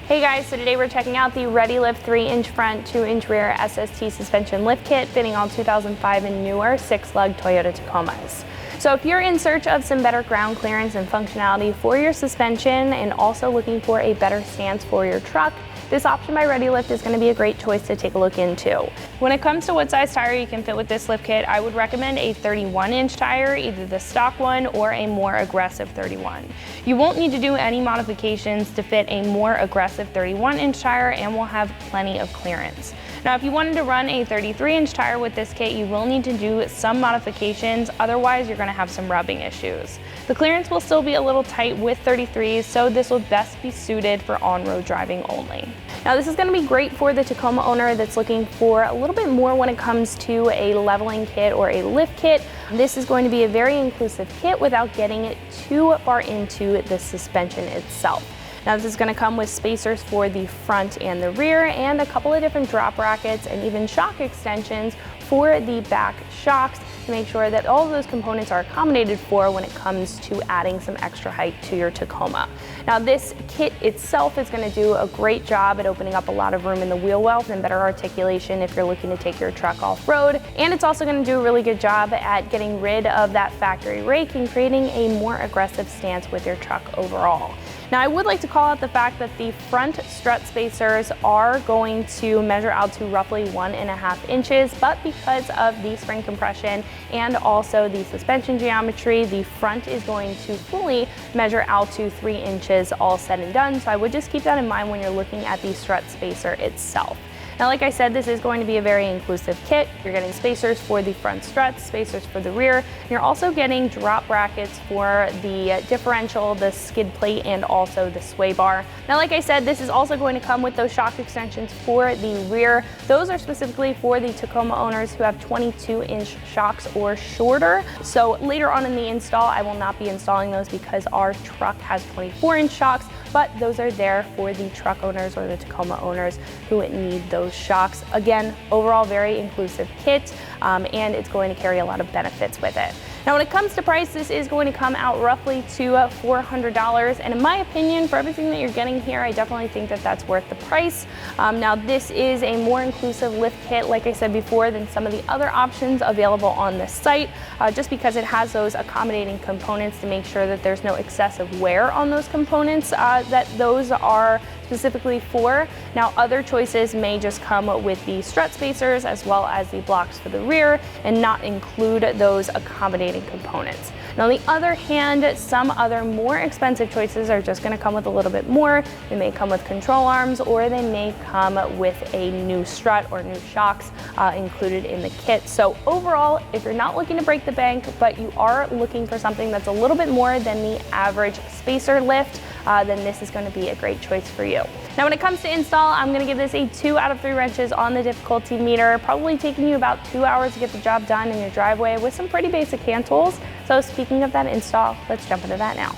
Hey guys, so today we're checking out the ReadyLift 3-inch front, 2-inch rear SST suspension lift kit fitting all 2005 and newer 6-lug Toyota Tacomas. So if you're in search of some better ground clearance and functionality for your suspension and also looking for a better stance for your truck, this option by ReadyLift is going to be a great choice to take a look into. When it comes to what size tire you can fit with this lift kit, I would recommend a 31-inch tire, either the stock one or a more aggressive 31. You won't need to do any modifications to fit a more aggressive 31-inch tire and will have plenty of clearance. Now, if you wanted to run a 33-inch tire with this kit, you will need to do some modifications, otherwise you're going to have some rubbing issues. The clearance will still be a little tight with 33s, so this will best be suited for on-road driving only. Now, this is going to be great for the Tacoma owner that's looking for a little bit more when it comes to a leveling kit or a lift kit. This is going to be a very inclusive kit without getting it too far into the suspension itself. Now, this is going to come with spacers for the front and the rear and a couple of different drop brackets and even shock extensions for the back shocks to make sure that all of those components are accommodated for when it comes to adding some extra height to your Tacoma. Now, this kit itself is going to do a great job at opening up a lot of room in the wheel well and better articulation if you're looking to take your truck off-road. And it's also going to do a really good job at getting rid of that factory rake and creating a more aggressive stance with your truck overall. Now, I would like to call out the fact that the front strut spacers are going to measure out to roughly 1.5 inches, but because of the spring compression and also the suspension geometry, the front is going to fully measure out to 3 inches all said and done. So I would just keep that in mind when you're looking at the strut spacer itself. Now, like I said, this is going to be a very inclusive kit. You're getting spacers for the front struts, spacers for the rear, and you're also getting drop brackets for the differential, the skid plate, and also the sway bar. Now, like I said, this is also going to come with those shock extensions for the rear. Those are specifically for the Tacoma owners who have 22-inch shocks or shorter. So later on in the install, I will not be installing those because our truck has 24-inch shocks, but those are there for the truck owners or the Tacoma owners who need those shocks. Again, overall very inclusive kit, and it's going to carry a lot of benefits with it. Now, when it comes to price, this is going to come out roughly to $400, and in my opinion, for everything that you're getting here, I definitely think that that's worth the price. Now, this is a more inclusive lift kit, like I said before, than some of the other options available on this site, just because it has those accommodating components to make sure that there's no excessive wear on those components that those are specifically for. Now, other choices may just come with the strut spacers as well as the blocks for the rear and not include those accommodating components. Now, on the other hand, some other more expensive choices are just going to come with a little bit more. They may come with control arms, or they may come with a new strut or new shocks included in the kit. So overall, if you're not looking to break the bank, but you are looking for something that's a little bit more than the average spacer lift, then this is going to be a great choice for you. Now, when it comes to install, I'm going to give this a 2 out of 3 wrenches on the difficulty meter, probably taking you about 2 hours to get the job done in your driveway with some pretty basic hand tools. So speaking of that install, let's jump into that now.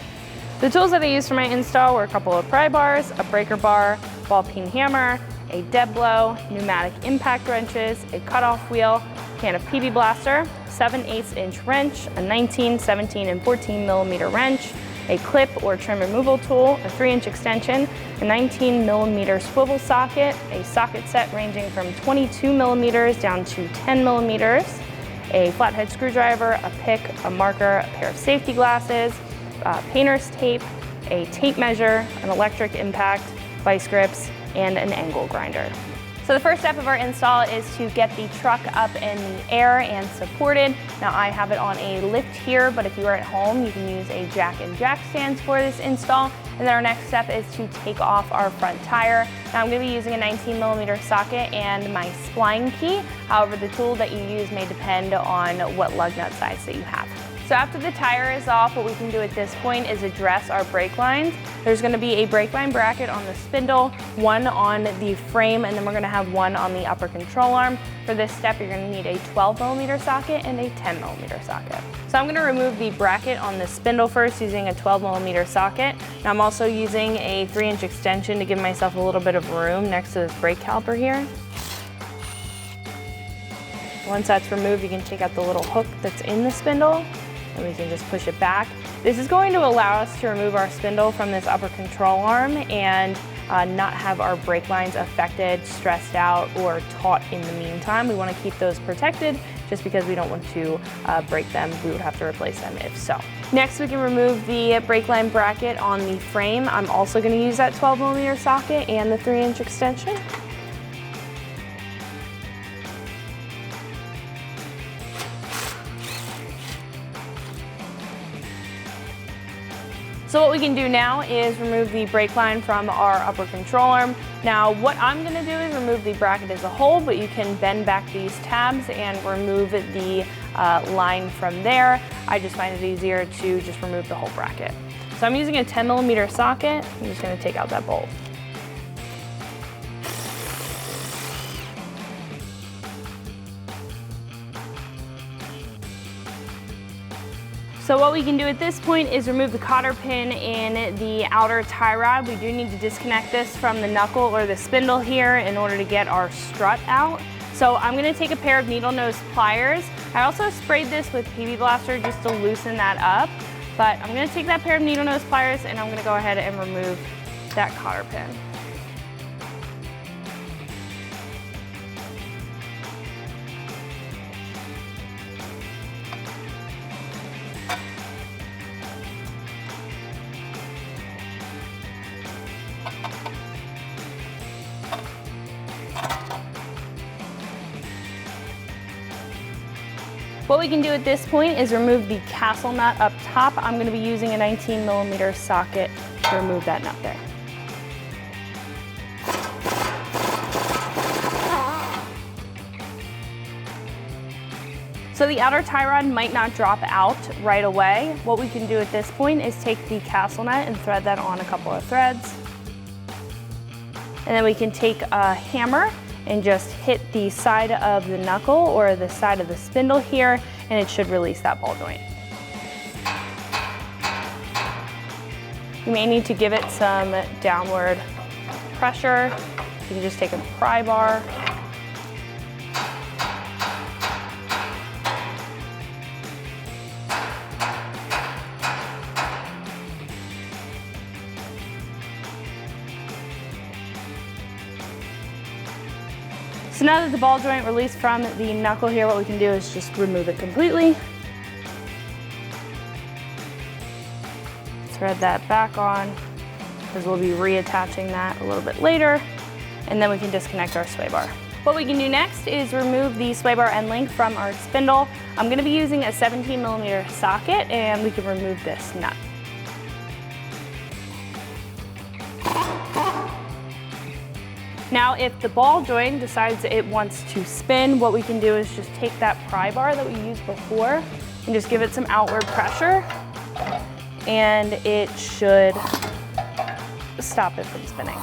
The tools that I used for my install were a couple of pry bars, a breaker bar, ball peen hammer, a dead blow, pneumatic impact wrenches, a cutoff wheel, can of PB Blaster, 7/8-inch wrench, a 19, 17, and 14 millimeter wrench, a clip or trim removal tool, a 3-inch extension, a 19 millimeter swivel socket, a socket set ranging from 22 millimeters down to 10 millimeters, a flathead screwdriver, a pick, a marker, a pair of safety glasses, painter's tape, a tape measure, an electric impact, vice grips, and an angle grinder. So the first step of our install is to get the truck up in the air and supported. Now, I have it on a lift here, but if you are at home, you can use a jack and jack stands for this install. And then our next step is to take off our front tire. Now, I'm going to be using a 19 millimeter socket and my spline key. However, the tool that you use may depend on what lug nut size that you have. So after the tire is off, what we can do at this point is address our brake lines. There's going to be a brake line bracket on the spindle, one on the frame, and then we're going to have one on the upper control arm. For this step, you're going to need a 12 millimeter socket and a 10 millimeter socket. So I'm going to remove the bracket on the spindle first using a 12 millimeter socket. Now, I'm also using a 3-inch extension to give myself a little bit of room next to this brake caliper here. Once that's removed, you can take out the little hook that's in the spindle, and we can just push it back. This is going to allow us to remove our spindle from this upper control arm and not have our brake lines affected, stressed out, or taut in the meantime. We want to keep those protected just because we don't want to break them. We would have to replace them if so. Next, we can remove the brake line bracket on the frame. I'm also going to use that 12mm socket and the 3-inch extension. So what we can do now is remove the brake line from our upper control arm. Now what I'm going to do is remove the bracket as a whole, but you can bend back these tabs and remove the line from there. I just find it easier to just remove the whole bracket. So I'm using a 10mm socket. I'm just going to take out that bolt. So what we can do at this point is remove the cotter pin in the outer tie rod. We do need to disconnect this from the knuckle or the spindle here in order to get our strut out. So I'm gonna take a pair of needle nose pliers. I also sprayed this with PB Blaster just to loosen that up, but I'm gonna take that pair of needle nose pliers and I'm gonna go ahead and remove that cotter pin. What we can do at this point is remove the castle nut up top. I'm going to be using a 19mm socket to remove that nut there. So the outer tie rod might not drop out right away. What we can do at this point is take the castle nut and thread that on a couple of threads. And then we can take a hammer and just hit the side of the knuckle or the side of the spindle here, and it should release that ball joint. You may need to give it some downward pressure. You can just take a pry bar. So now that the ball joint released from the knuckle here, what we can do is just remove it completely. Thread that back on, because we'll be reattaching that a little bit later, and then we can disconnect our sway bar. What we can do next is remove the sway bar end link from our spindle. I'm going to be using a 17mm socket, and we can remove this nut. Now, if the ball joint decides it wants to spin, what we can do is just take that pry bar that we used before and just give it some outward pressure, and it should stop it from spinning.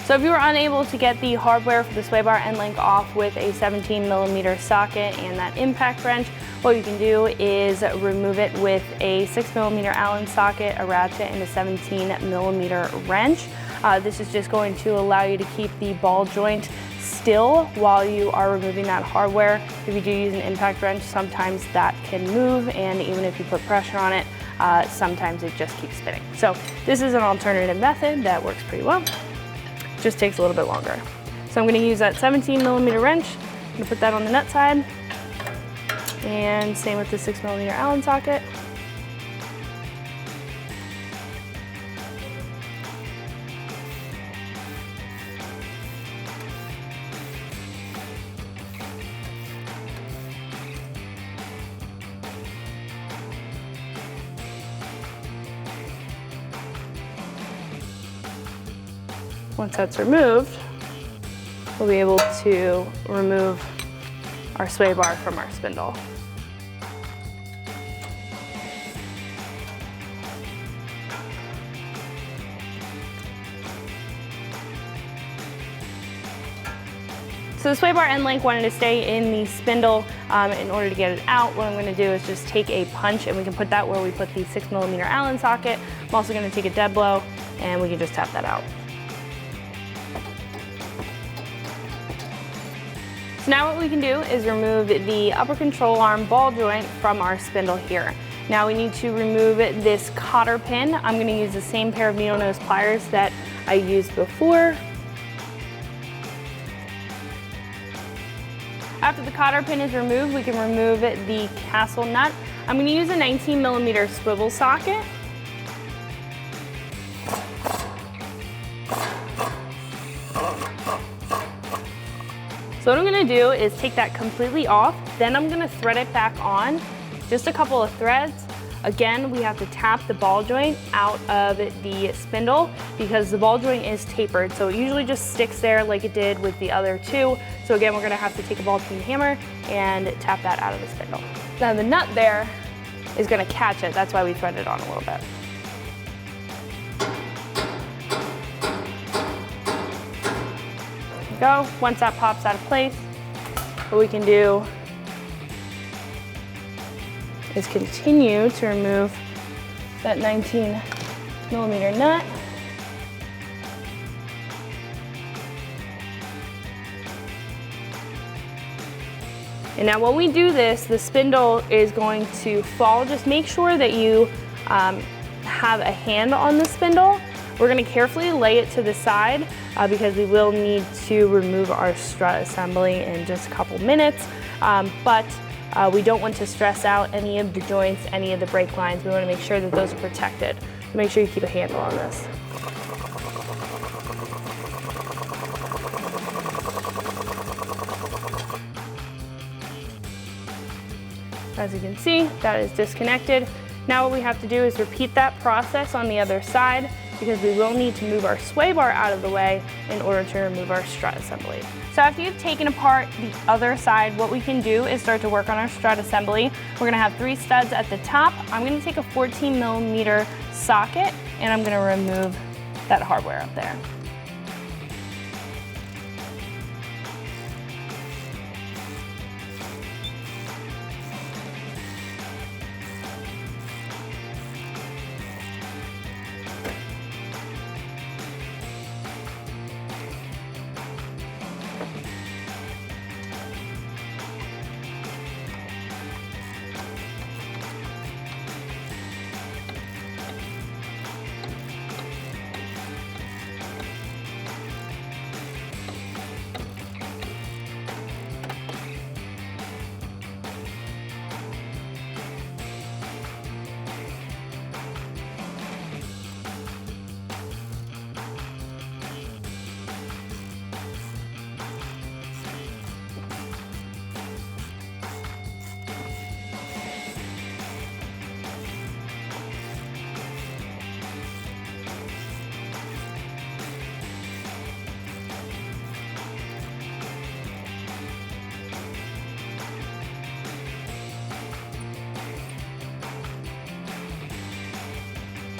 So if you were unable to get the hardware for the sway bar end link off with a 17mm socket and that impact wrench, what you can do is remove it with a 6mm Allen socket, a ratchet, and a 17mm wrench. This is just going to allow you to keep the ball joint still while you are removing that hardware. If you do use an impact wrench, sometimes that can move, and even if you put pressure on it, sometimes it just keeps spinning. So this is an alternative method that works pretty well. Just takes a little bit longer. So I'm going to use that 17mm wrench. I'm going to put that on the nut side, and same with the 6mm Allen socket. Once that's removed, we'll be able to remove our sway bar from our spindle. So the sway bar end link wanted to stay in the spindle. In order to get it out, what I'm going to do is just take a punch, and we can put that where we put the 6mm Allen socket. I'm also going to take a dead blow, and we can just tap that out. So now what we can do is remove the upper control arm ball joint from our spindle here. Now we need to remove this cotter pin. I'm going to use the same pair of needle nose pliers that I used before. After the cotter pin is removed, we can remove the castle nut. I'm going to use a 19mm swivel socket. So what I'm going to do is take that completely off, then I'm going to thread it back on, just a couple of threads. Again, we have to tap the ball joint out of the spindle because the ball joint is tapered, so it usually just sticks there like it did with the other two. So again, we're going to have to take a ball peen hammer and tap that out of the spindle. Now the nut there is going to catch it, that's why we thread it on a little bit. Go. Once that pops out of place, what we can do is continue to remove that 19mm nut. And now when we do this, the spindle is going to fall. Just make sure that you have a hand on the spindle. We're going to carefully lay it to the side because we will need to remove our strut assembly in just a couple minutes. But we don't want to stress out any of the joints, any of the brake lines. We want to make sure that those are protected. So make sure you keep a handle on this. As you can see, that is disconnected. Now what we have to do is repeat that process on the other side because we will need to move our sway bar out of the way in order to remove our strut assembly. So after you've taken apart the other side, what we can do is start to work on our strut assembly. We're gonna have 3 studs at the top. I'm gonna take a 14mm socket and I'm gonna remove that hardware up there.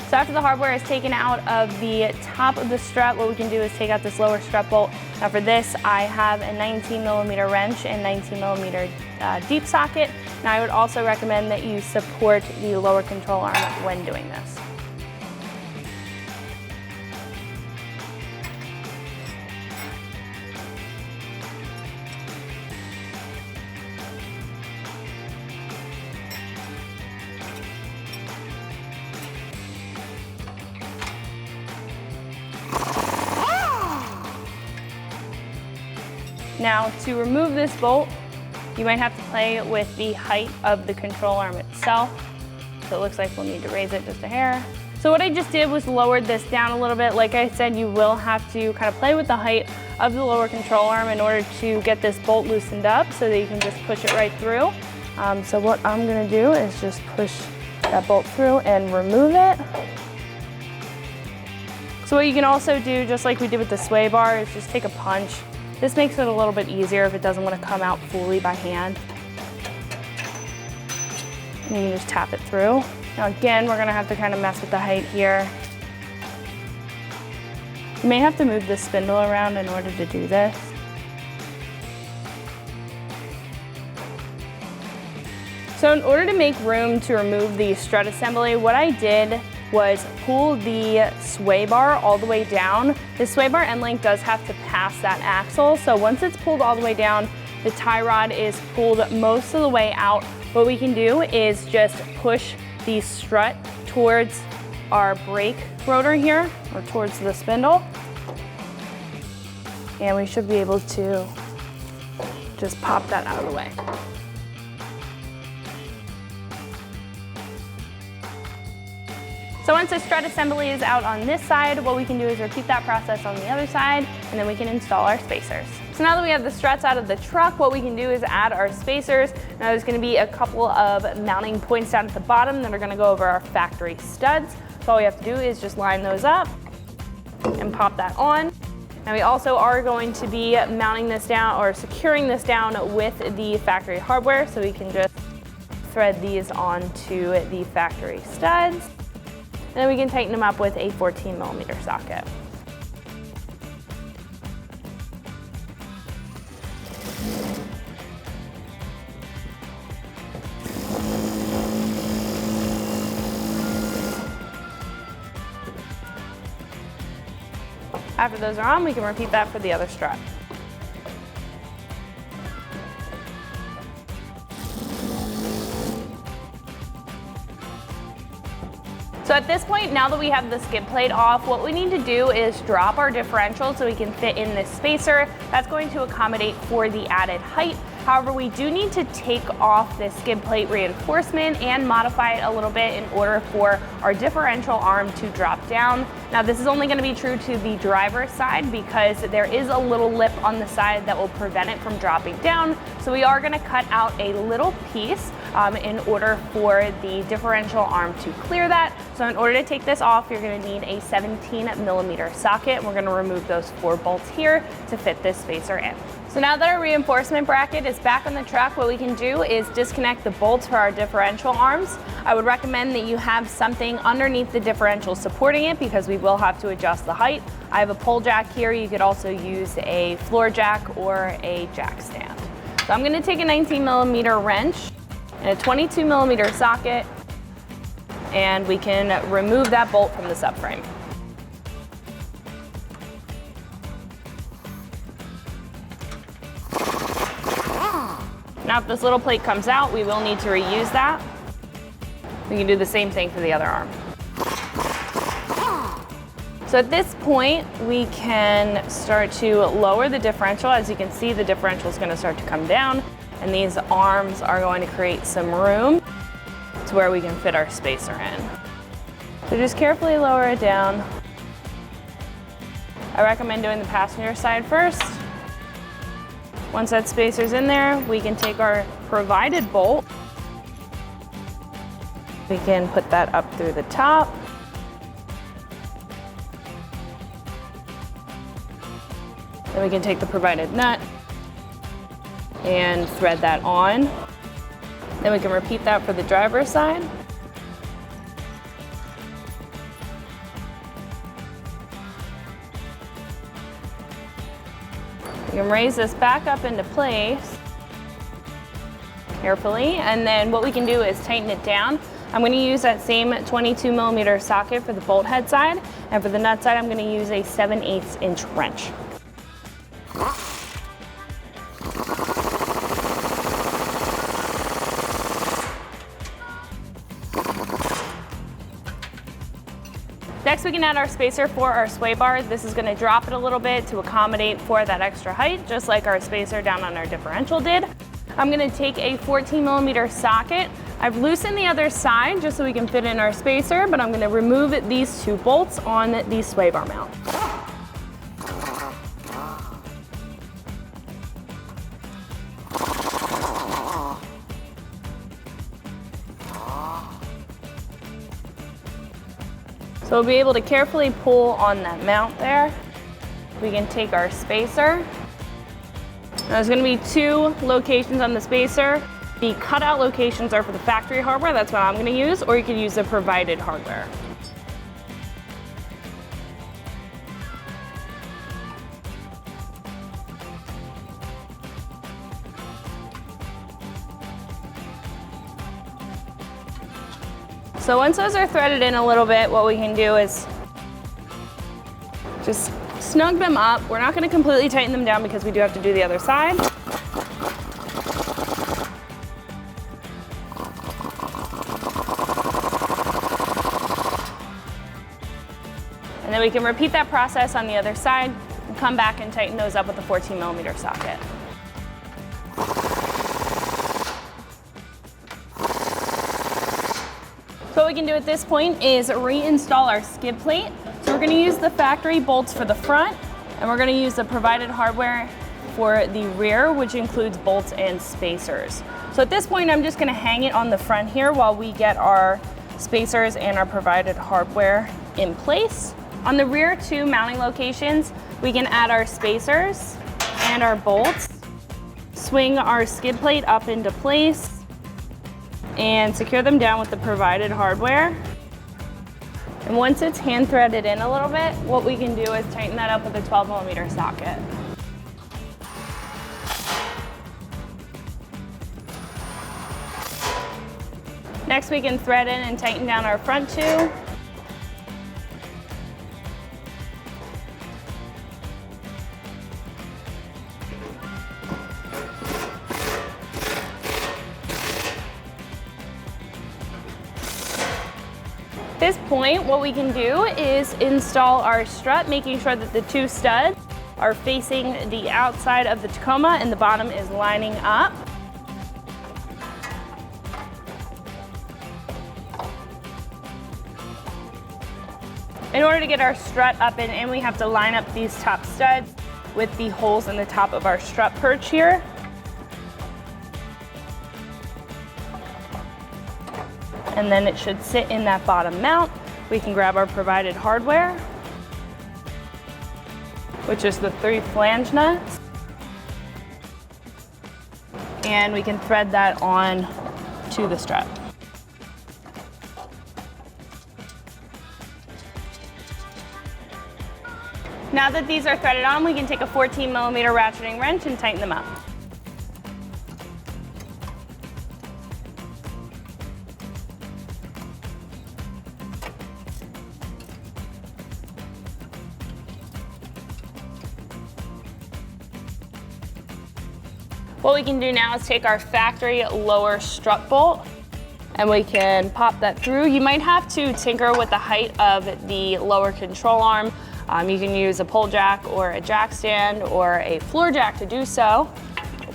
So after the hardware is taken out of the top of the strut, what we can do is take out this lower strut bolt. Now for this, I have a 19mm wrench and 19mm deep socket. Now I would also recommend that you support the lower control arm when doing this. Now to remove this bolt, you might have to play with the height of the control arm itself. So it looks like we'll need to raise it just a hair. So what I just did was lowered this down a little bit. Like I said, you will have to kind of play with the height of the lower control arm in order to get this bolt loosened up so that you can just push it right through. So what I'm gonna do is just push that bolt through and remove it. So what you can also do, just like we did with the sway bar, is just take a punch. This makes it a little bit easier if it doesn't want to come out fully by hand. And you can just tap it through. Now again, we're gonna have to kind of mess with the height here. You may have to move this spindle around in order to do this. So in order to make room to remove the strut assembly, what I did was pull the sway bar all the way down. The sway bar end link does have to pass that axle, so once it's pulled all the way down, the tie rod is pulled most of the way out, what we can do is just push the strut towards our brake rotor here, or towards the spindle. And we should be able to just pop that out of the way. So once the strut assembly is out on this side, what we can do is repeat that process on the other side, and then we can install our spacers. So now that we have the struts out of the truck, what we can do is add our spacers. Now there's gonna be a couple of mounting points down at the bottom that are gonna go over our factory studs. So all we have to do is just line those up and pop that on. Now we also are going to be mounting this down, or securing this down with the factory hardware, so we can just thread these onto the factory studs. And then we can tighten them up with a 14mm socket. After those are on, we can repeat that for the other strut. So at this point, now that we have the skid plate off, what we need to do is drop our differential so we can fit in this spacer. That's going to accommodate for the added height. However, we do need to take off this skid plate reinforcement and modify it a little bit in order for our differential arm to drop down. Now this is only going to be true to the driver's side because there is a little lip on the side that will prevent it from dropping down. So we are going to cut out a little piece in order for the differential arm to clear that. So in order to take this off, you're going to need a 17mm socket. We're going to remove those 4 bolts here to fit this spacer in. So now that our reinforcement bracket is back on the truck, what we can do is disconnect the bolts for our differential arms. I would recommend that you have something underneath the differential supporting it because we will have to adjust the height. I have a pole jack here. You could also use a floor jack or a jack stand. So I'm going to take a 19mm wrench and a 22mm socket, and we can remove that bolt from the subframe. Now if this little plate comes out, we will need to reuse that. We can do the same thing for the other arm. So at this point, we can start to lower the differential. As you can see, the differential is going to start to come down, and these arms are going to create some room to where we can fit our spacer in. So just carefully lower it down. I recommend doing the passenger side first. Once that spacer's in there, we can take our provided bolt. We can put that up through the top. Then we can take the provided nut and thread that on. Then we can repeat that for the driver's side. You can raise this back up into place carefully, and then what we can do is tighten it down. I'm going to use that same 22mm socket for the bolt head side, and for the nut side I'm going to use a 7/8 inch wrench. Next, we can add our spacer for our sway bar. This is going to drop it a little bit to accommodate for that extra height, just like our spacer down on our differential did. I'm going to take a 14mm socket. I've loosened the other side just so we can fit in our spacer, but I'm going to remove these 2 bolts on the sway bar mount. So we'll be able to carefully pull on that mount there. We can take our spacer. Now there's going to be 2 locations on the spacer. The cutout locations are for the factory hardware, that's what I'm going to use, or you can use the provided hardware. So once those are threaded in a little bit, what we can do is just snug them up. We're not going to completely tighten them down because we do have to do the other side. then we can repeat that process on the other side and come back and tighten those up with a 14mm socket. So what we can do at this point is reinstall our skid plate. So we're going to use the factory bolts for the front, and we're going to use the provided hardware for the rear, which includes bolts and spacers. So at this point, I'm just going to hang it on the front here while we get our spacers and our provided hardware in place. On the rear two mounting locations, we can add our spacers and our bolts, swing our skid plate up into place, and secure them down with the provided hardware. And once it's hand threaded in a little bit, what we can do is tighten that up with a 12mm socket. Next, we can thread in and tighten down our front two. At this point, what we can do is install our strut, making sure that the two studs are facing the outside of the Tacoma and the bottom is lining up. In order to get our strut up and in, we have to line up these top studs with the holes in the top of our strut perch here. And then it should sit in that bottom mount. We can grab our provided hardware, which is the 3 flange nuts. And we can thread that on to the strut. Now that these are threaded on, we can take a 14mm ratcheting wrench and tighten them up. What we can do now is take our factory lower strut bolt and we can pop that through. You might have to tinker with the height of the lower control arm. You can use a pole jack or a jack stand or a floor jack to do so.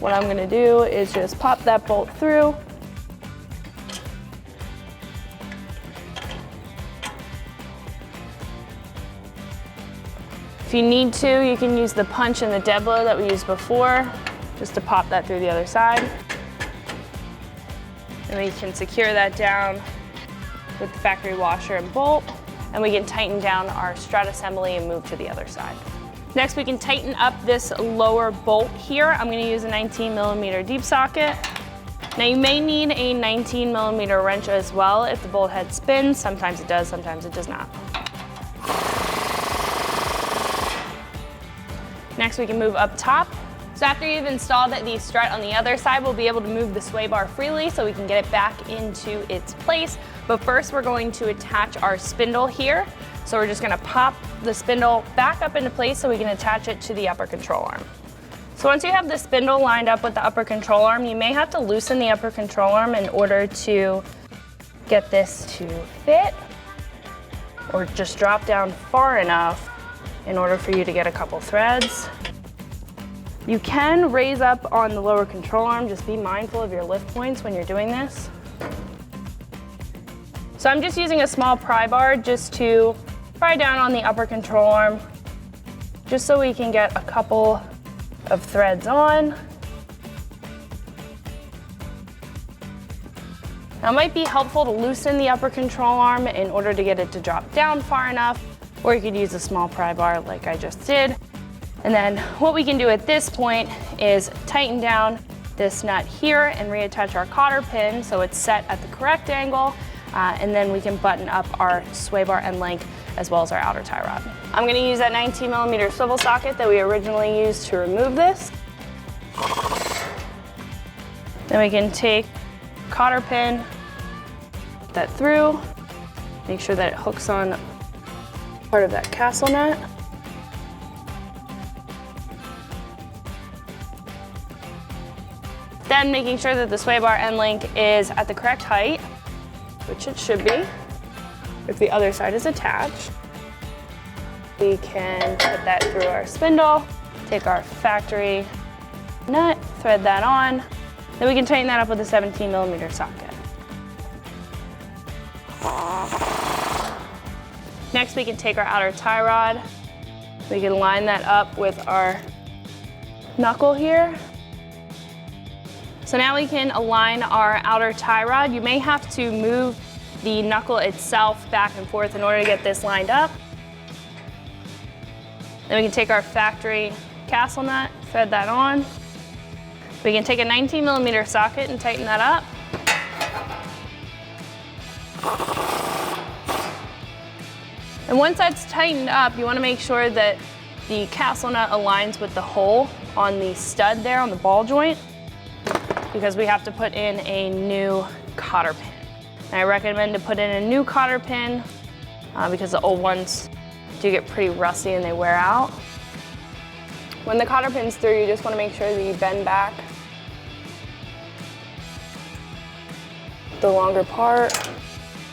What I'm gonna do is just pop that bolt through. If you need to, you can use the punch and the dead blow that we used before, just to pop that through the other side. And we can secure that down with the factory washer and bolt, and we can tighten down our strut assembly and move to the other side. Next, we can tighten up this lower bolt here. I'm gonna use a 19mm deep socket. Now you may need a 19mm wrench as well if the bolt head spins. Sometimes it does, sometimes it does not. Next, we can move up top. So after you've installed the strut on the other side, we'll be able to move the sway bar freely so we can get it back into its place. But first, we're going to attach our spindle here. So we're just gonna pop the spindle back up into place so we can attach it to the upper control arm. So once you have the spindle lined up with the upper control arm, you may have to loosen the upper control arm in order to get this to fit, or just drop down far enough in order for you to get a couple threads. You can raise up on the lower control arm, just be mindful of your lift points when you're doing this. So I'm just using a small pry bar just to pry down on the upper control arm, just so we can get a couple of threads on. Now it might be helpful to loosen the upper control arm in order to get it to drop down far enough, or you could use a small pry bar like I just did. And then what we can do at this point is tighten down this nut here and reattach our cotter pin so it's set at the correct angle, and then we can button up our sway bar end link as well as our outer tie rod. I'm gonna use that 19mm swivel socket that we originally used to remove this. Then we can take cotter pin, put that through, make sure that it hooks on part of that castle nut. Then making sure that the sway bar end link is at the correct height, which it should be, if the other side is attached. We can put that through our spindle, take our factory nut, thread that on. Then we can tighten that up with a 17mm socket. Next, we can take our outer tie rod. We can line that up with our knuckle here. So now we can align our outer tie rod. You may have to move the knuckle itself back and forth in order to get this lined up. Then we can take our factory castle nut, thread that on. We can take a 19mm socket and tighten that up. And once that's tightened up, you want to make sure that the castle nut aligns with the hole on the stud there on the ball joint, because we have to put in a new cotter pin. And I recommend to put in a new cotter pin because the old ones do get pretty rusty and they wear out. When the cotter pin's through, you just want to make sure that you bend back the longer part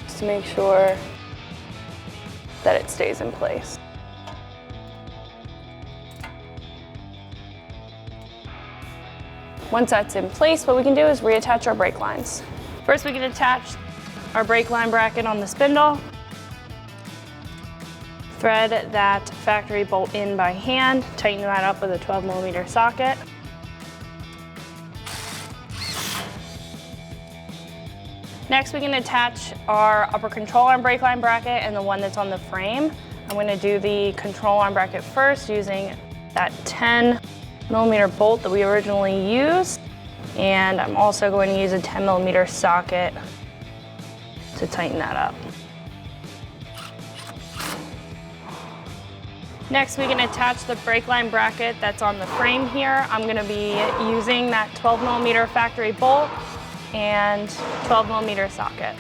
just to make sure that it stays in place. Once that's in place, what we can do is reattach our brake lines. First, we can attach our brake line bracket on the spindle. Thread that factory bolt in by hand, tighten that up with a 12mm socket. Next, we can attach our upper control arm brake line bracket and the one that's on the frame. I'm going to do the control arm bracket first using that 10mm bolt that we originally used. And I'm also going to use a 10mm socket to tighten that up. Next, we can attach the brake line bracket that's on the frame here. I'm going to be using that 12mm factory bolt and 12mm socket.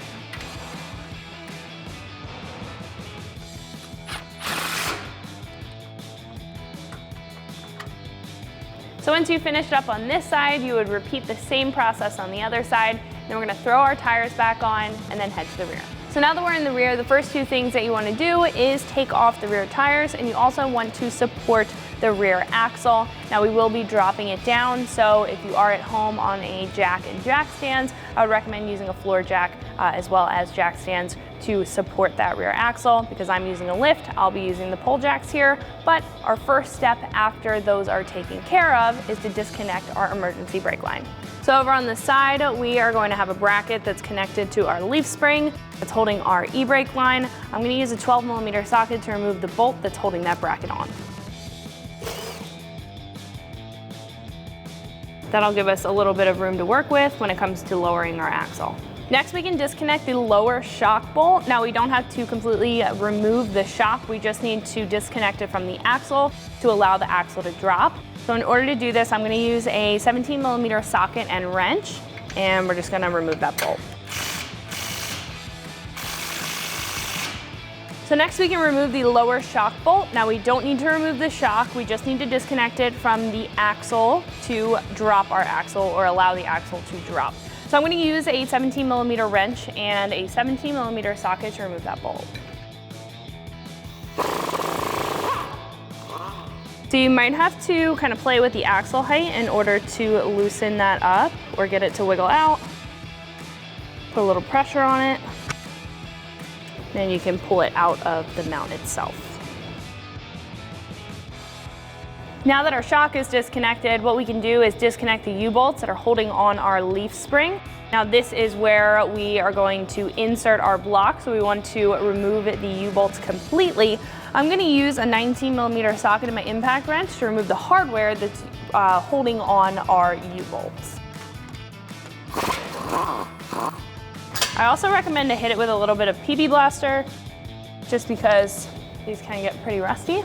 So once you finish it up on this side, you would repeat the same process on the other side. Then we're going to throw our tires back on and then head to the rear. So now that we're in the rear, the first two things that you want to do is take off the rear tires, and you also want to support the rear axle. Now we will be dropping it down, so if you are at home on a jack and jack stands, I would recommend using a floor jack as well as jack stands to support that rear axle. Because I'm using a lift, I'll be using the pole jacks here, but our first step after those are taken care of is to disconnect our emergency brake line. So over on the side, we are going to have a bracket that's connected to our leaf spring that's holding our e-brake line. I'm going to use a 12mm socket to remove the bolt that's holding that bracket on. That'll give us a little bit of room to work with when it comes to lowering our axle. Next, we can disconnect the lower shock bolt. Now, we don't have to completely remove the shock. We just need to disconnect it from the axle to allow the axle to drop. So in order to do this, I'm going to use a 17mm socket and wrench, and we're just going to remove that bolt. So next, we can remove the lower shock bolt. Now, we don't need to remove the shock. We just need to disconnect it from the axle to drop our axle, or allow the axle to drop. So I'm going to use a 17mm wrench and a 17mm socket to remove that bolt. So you might have to kind of play with the axle height in order to loosen that up or get it to wiggle out. Put a little pressure on it, then you can pull it out of the mount itself. Now that our shock is disconnected, what we can do is disconnect the U-bolts that are holding on our leaf spring. Now this is where we are going to insert our block, so we want to remove the U-bolts completely. I'm going to use a 19mm socket in my impact wrench to remove the hardware that's holding on our U-bolts. I also recommend to hit it with a little bit of PB Blaster, just because these can get pretty rusty.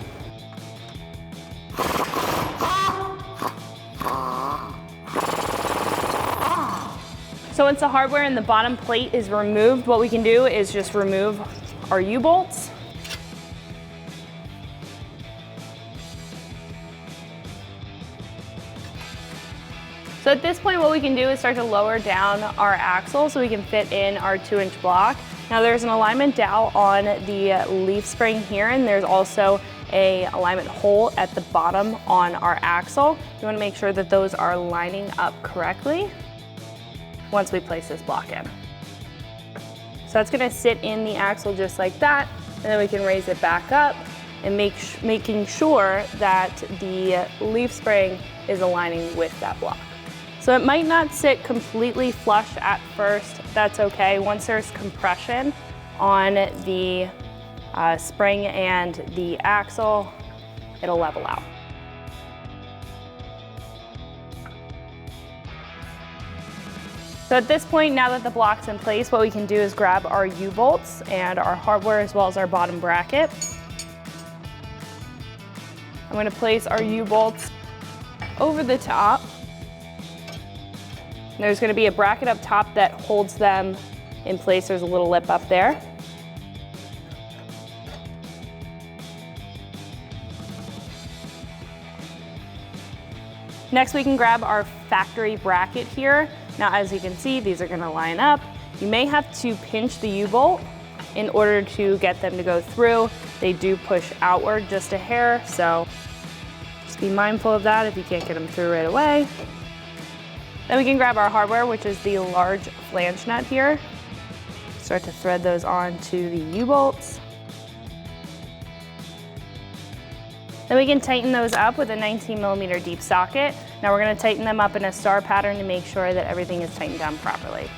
So once the hardware in the bottom plate is removed, what we can do is just remove our U-bolts. So at this point, what we can do is start to lower down our axle so we can fit in our 2-inch block. Now there's an alignment dowel on the leaf spring here, and there's also a alignment hole at the bottom on our axle. You want to make sure that those are lining up correctly once we place this block in. So that's going to sit in the axle just like that, and then we can raise it back up and making sure that the leaf spring is aligning with that block. So it might not sit completely flush at first. That's okay. Once there's compression on the spring and the axle, it'll level out. So at this point, now that the block's in place, what we can do is grab our U-bolts and our hardware as well as our bottom bracket. I'm going to place our U-bolts over the top. There's going to be a bracket up top that holds them in place. There's a little lip up there. Next, we can grab our factory bracket here. Now, as you can see, these are going to line up. You may have to pinch the U-bolt in order to get them to go through. They do push outward just a hair, so just be mindful of that if you can't get them through right away. Then we can grab our hardware, which is the large flange nut here. Start to thread those onto the U-bolts. Then we can tighten those up with a 19mm deep socket. Now we're going to tighten them up in a star pattern to make sure that everything is tightened down properly.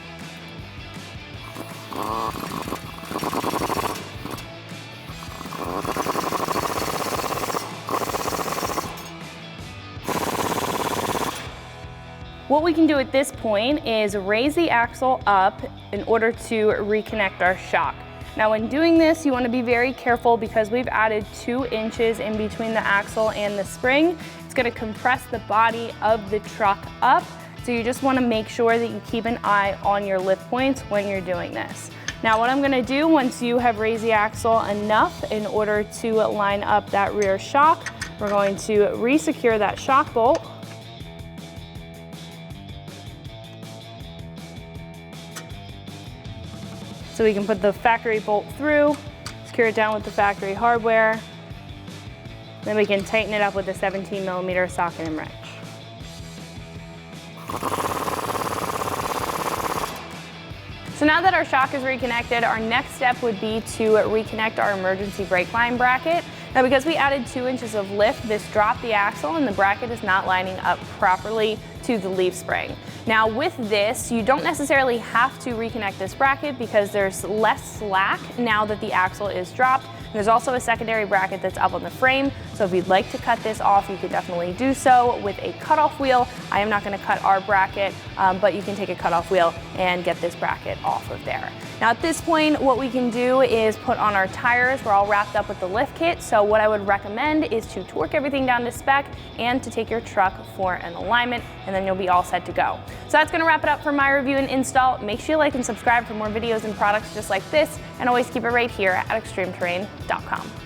What we can do at this point is raise the axle up in order to reconnect our shock. Now when doing this, you want to be very careful because we've added 2 inches in between the axle and the spring. It's going to compress the body of the truck up, so you just want to make sure that you keep an eye on your lift points when you're doing this. Now what I'm going to do once you have raised the axle enough in order to line up that rear shock, we're going to re-secure that shock bolt. So we can put the factory bolt through, secure it down with the factory hardware. Then we can tighten it up with a 17mm socket and wrench. So now that our shock is reconnected, our next step would be to reconnect our emergency brake line bracket. Now because we added 2 inches of lift, this dropped the axle and the bracket is not lining up properly to the leaf spring. Now with this, you don't necessarily have to reconnect this bracket because there's less slack now that the axle is dropped. And there's also a secondary bracket that's up on the frame, so if you'd like to cut this off, you could definitely do so with a cutoff wheel. I am not going to cut our bracket, but you can take a cutoff wheel and get this bracket off of there. Now at this point, what we can do is put on our tires. We're all wrapped up with the lift kit, so what I would recommend is to torque everything down to spec and to take your truck for an alignment, and then you'll be all set to go. So that's going to wrap it up for my review and install. Make sure you like and subscribe for more videos and products just like this, and always keep it right here at extremeterrain.com.